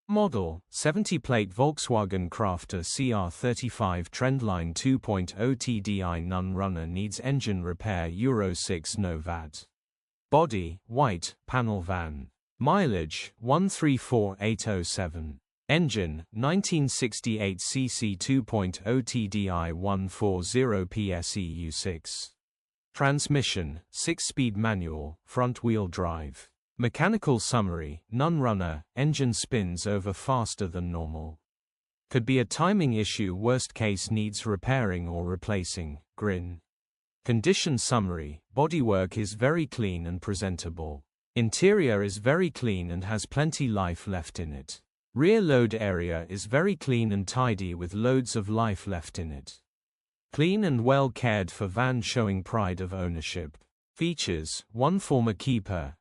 Model, 70-plate Volkswagen Crafter CR35 Trendline 2.0 TDI Nun Runner needs engine repair Euro 6 No Vat. Body, white, panel van. Mileage, 134,807. Engine, 1968cc 2.0 TDI 140 PSEU6. Transmission, 6-speed manual, front-wheel drive. Mechanical summary, Nun Runner, engine spins over faster than normal. Could be a timing issue, worst case needs repairing or replacing, grin. Condition summary, bodywork is very clean and presentable. Interior is very clean and has plenty life left in it. Rear load area is very clean and tidy with loads of life left in it. Clean and well cared for van showing pride of ownership. Features, 1 former keeper,